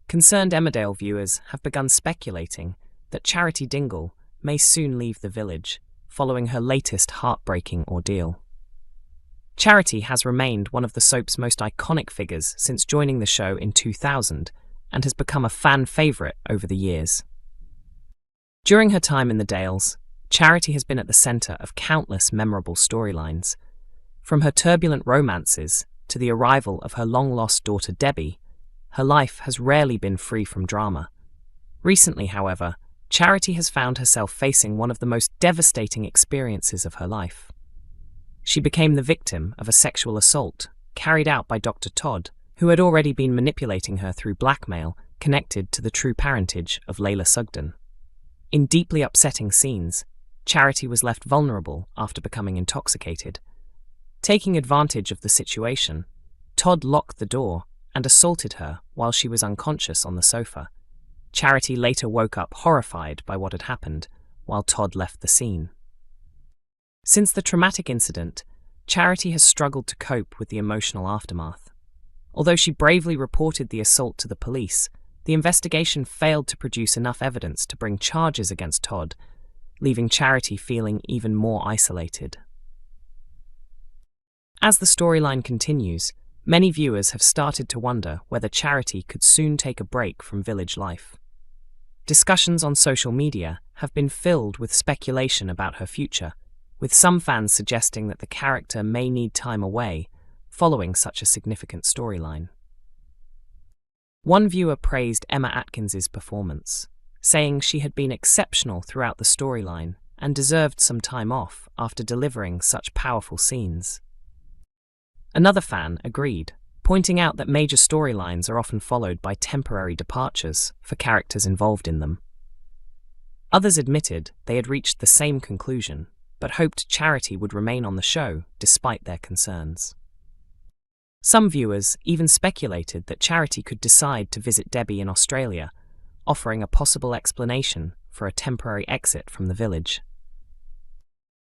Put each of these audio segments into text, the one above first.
Concerned Emmerdale viewers have begun speculating that Charity Dingle may soon leave the village, following her latest heartbreaking ordeal. Charity has remained one of the soap's most iconic figures since joining the show in 2000 and has become a fan favourite over the years. During her time in the Dales, Charity has been at the centre of countless memorable storylines. From her turbulent romances to the arrival of her long-lost daughter Debbie, her life has rarely been free from drama. Recently, however, Charity has found herself facing one of the most devastating experiences of her life. She became the victim of a sexual assault carried out by Dr Todd, who had already been manipulating her through blackmail connected to the true parentage of Layla Sugden. In deeply upsetting scenes, Charity was left vulnerable after becoming intoxicated. Taking advantage of the situation, Todd locked the door and assaulted her while she was unconscious on the sofa. Charity later woke up horrified by what had happened, while Todd left the scene. Since the traumatic incident, Charity has struggled to cope with the emotional aftermath. Although she bravely reported the assault to the police, the investigation failed to produce enough evidence to bring charges against Todd, leaving Charity feeling even more isolated. As the storyline continues, many viewers have started to wonder whether Charity could soon take a break from village life. Discussions on social media have been filled with speculation about her future, with some fans suggesting that the character may need time away following such a significant storyline. One viewer praised Emma Atkins's performance, saying she had been exceptional throughout the storyline and deserved some time off after delivering such powerful scenes. Another fan agreed, pointing out that major storylines are often followed by temporary departures for characters involved in them. Others admitted they had reached the same conclusion, but hoped Charity would remain on the show despite their concerns. Some viewers even speculated that Charity could decide to visit Debbie in Australia, offering a possible explanation for a temporary exit from the village.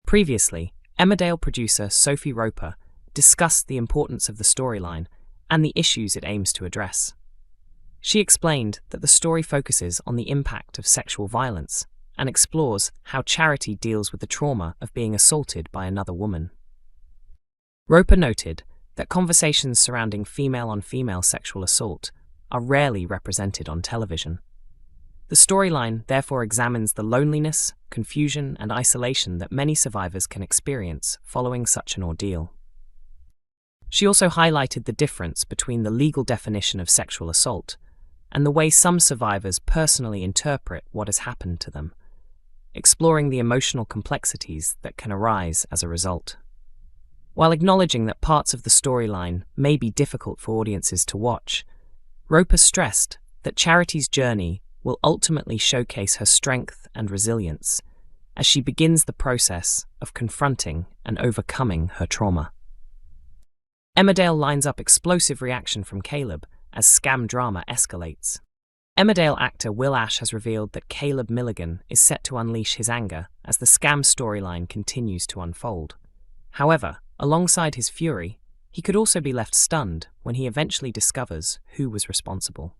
Previously, Emmerdale producer Sophie Roper discussed the importance of the storyline and the issues it aims to address. She explained that the story focuses on the impact of sexual violence and explores how Charity deals with the trauma of being assaulted by another woman. Roper noted that conversations surrounding female-on-female sexual assault are rarely represented on television. The storyline therefore examines the loneliness, confusion, and isolation that many survivors can experience following such an ordeal. She also highlighted the difference between the legal definition of sexual assault and the way some survivors personally interpret what has happened to them, exploring the emotional complexities that can arise as a result. While acknowledging that parts of the storyline may be difficult for audiences to watch, Roper stressed that Charity's journey will ultimately showcase her strength and resilience as she begins the process of confronting and overcoming her trauma. Emmerdale lines up explosive reaction from Caleb as scam drama escalates. Emmerdale actor Will Ash has revealed that Caleb Milligan is set to unleash his anger as the scam storyline continues to unfold. However, alongside his fury, he could also be left stunned when he eventually discovers who was responsible.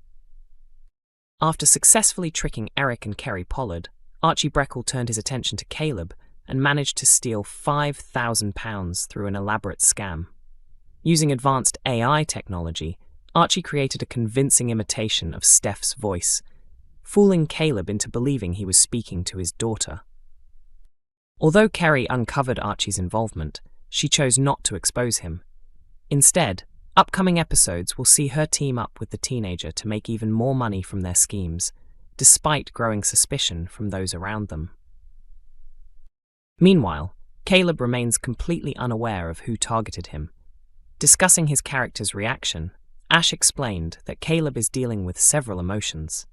After successfully tricking Eric and Kerry Pollard, Archie Breckle turned his attention to Caleb and managed to steal £5,000 through an elaborate scam. Using advanced AI technology, Archie created a convincing imitation of Steph's voice, fooling Caleb into believing he was speaking to his daughter. Although Kerry uncovered Archie's involvement, she chose not to expose him. Instead, upcoming episodes will see her team up with the teenager to make even more money from their schemes, despite growing suspicion from those around them. Meanwhile, Caleb remains completely unaware of who targeted him. Discussing his character's reaction, Ash explained that Caleb is dealing with several emotions.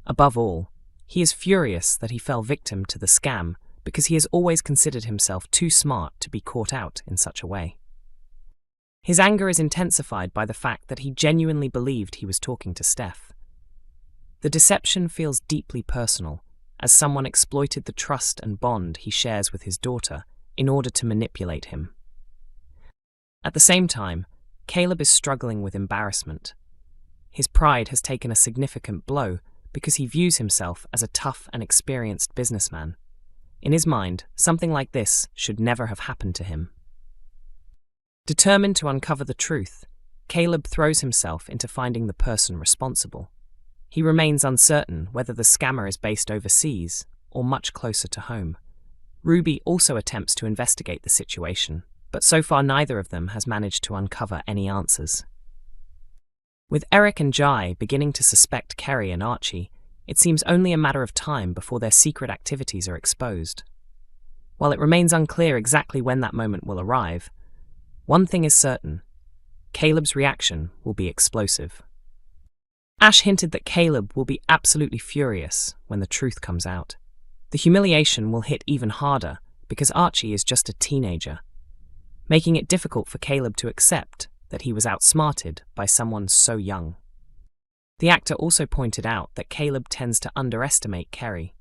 Above all, he is furious that he fell victim to the scam because he has always considered himself too smart to be caught out in such a way. His anger is intensified by the fact that he genuinely believed he was talking to Steph. The deception feels deeply personal, as someone exploited the trust and bond he shares with his daughter in order to manipulate him. At the same time, Caleb is struggling with embarrassment. his pride has taken a significant blow because he views himself as a tough and experienced businessman. In his mind, something like this should never have happened to him. Determined to uncover the truth, Caleb throws himself into finding the person responsible. He remains uncertain whether the scammer is based overseas or much closer to home. Ruby also attempts to investigate the situation, but so far neither of them has managed to uncover any answers. With Eric and Jai beginning to suspect Kerry and Archie, it seems only a matter of time before their secret activities are exposed. While it remains unclear exactly when that moment will arrive, one thing is certain: Caleb's reaction will be explosive. Ash hinted that Caleb will be absolutely furious when the truth comes out. The humiliation will hit even harder because Archie is just a teenager, making it difficult for Caleb to accept that he was outsmarted by someone so young. The actor also pointed out that Caleb tends to underestimate Kerry.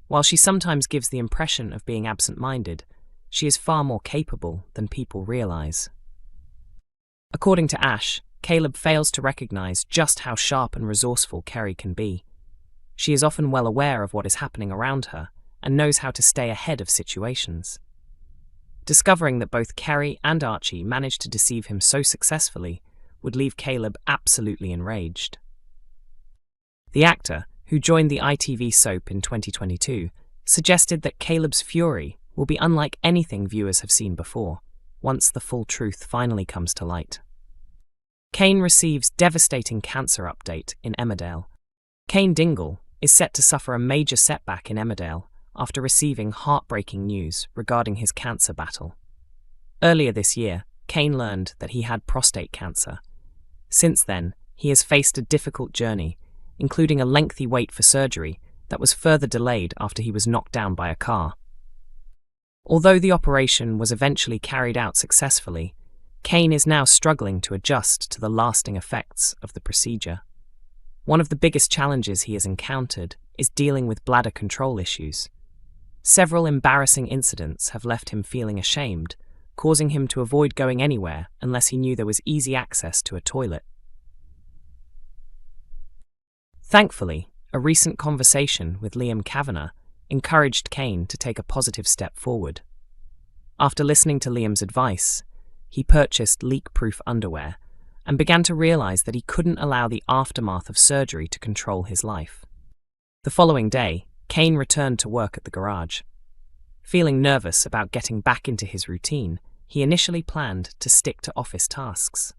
While she sometimes gives the impression of being absent-minded, she is far more capable than people realize. According to Ash, Caleb fails to recognize just how sharp and resourceful Kerry can be. She is often well aware of what is happening around her and knows how to stay ahead of situations. Discovering that both Kerry and Archie managed to deceive him so successfully would leave Caleb absolutely enraged. The actor, who joined the ITV soap in 2022, suggested that Caleb's fury will be unlike anything viewers have seen before, once the full truth finally comes to light. Kane receives devastating cancer update in Emmerdale. Charity Dingle is set to suffer a major setback in Emmerdale after receiving heartbreaking news regarding his cancer battle. Earlier this year, Kane learned that he had prostate cancer. Since then, he has faced a difficult journey, including a lengthy wait for surgery that was further delayed after he was knocked down by a car. Although the operation was eventually carried out successfully, Kane is now struggling to adjust to the lasting effects of the procedure. One of the biggest challenges he has encountered is dealing with bladder control issues. Several embarrassing incidents have left him feeling ashamed, causing him to avoid going anywhere unless he knew there was easy access to a toilet. Thankfully, a recent conversation with Liam Kavanagh encouraged Kane to take a positive step forward. After listening to Liam's advice, he purchased leak-proof underwear and began to realize that he couldn't allow the aftermath of surgery to control his life. The following day, Kane returned to work at the garage. Feeling nervous about getting back into his routine, he initially planned to stick to office tasks.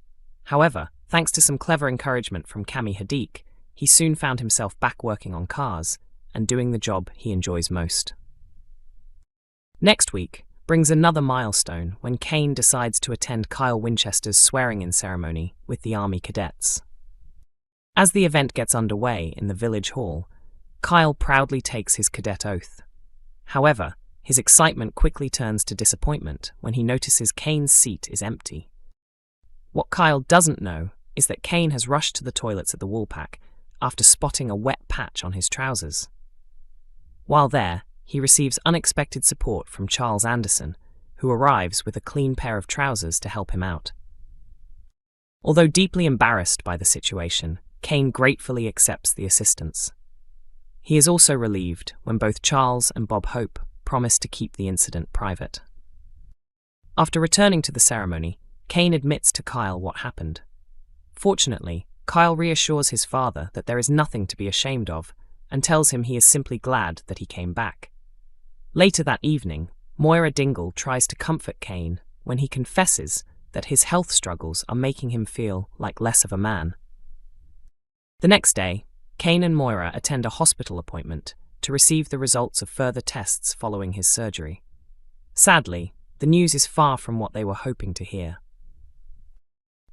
However, thanks to some clever encouragement from Cami Hadid, he soon found himself back working on cars and doing the job he enjoys most. Next week brings another milestone when Kane decides to attend Kyle Winchester's swearing-in ceremony with the Army cadets. As the event gets underway in the village hall, Kyle proudly takes his cadet oath. However, his excitement quickly turns to disappointment when he notices Kane's seat is empty. What Kyle doesn't know is that Kane has rushed to the toilets at the Woolpack after spotting a wet patch on his trousers. While there, he receives unexpected support from Charles Anderson, who arrives with a clean pair of trousers to help him out. Although deeply embarrassed by the situation, Kane gratefully accepts the assistance. He is also relieved when both Charles and Bob Hope promise to keep the incident private. After returning to the ceremony, Kane admits to Kyle what happened. Fortunately, Kyle reassures his father that there is nothing to be ashamed of and tells him he is simply glad that he came back. Later that evening, Moira Dingle tries to comfort Kane when he confesses that his health struggles are making him feel like less of a man. The next day, Kane and Moira attend a hospital appointment to receive the results of further tests following his surgery. Sadly, the news is far from what they were hoping to hear.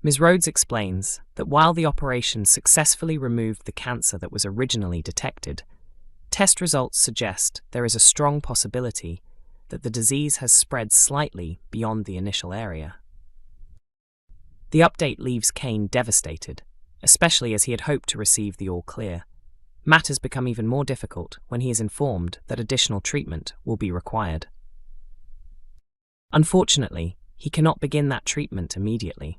Ms. Rhodes explains that while the operation successfully removed the cancer that was originally detected, test results suggest there is a strong possibility that the disease has spread slightly beyond the initial area. The update leaves Kane devastated, especially as he had hoped to receive the all clear. Matters become even more difficult when he is informed that additional treatment will be required. Unfortunately, he cannot begin that treatment immediately.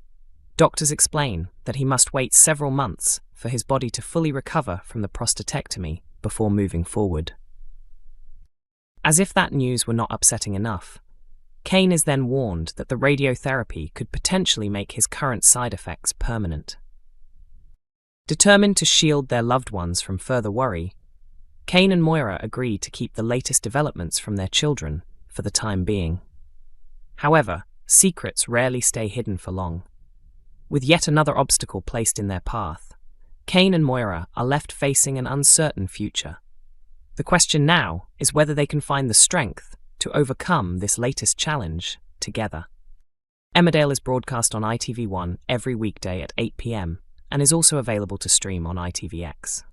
Doctors explain that he must wait several months for his body to fully recover from the prostatectomy before moving forward. As if that news were not upsetting enough, Kane is then warned that the radiotherapy could potentially make his current side effects permanent. Determined to shield their loved ones from further worry, Kane and Moira agree to keep the latest developments from their children for the time being. However, secrets rarely stay hidden for long. With yet another obstacle placed in their path, Kane and Moira are left facing an uncertain future. The question now is whether they can find the strength to overcome this latest challenge together. Emmerdale is broadcast on ITV1 every weekday at 8 p.m. and is also available to stream on ITVX.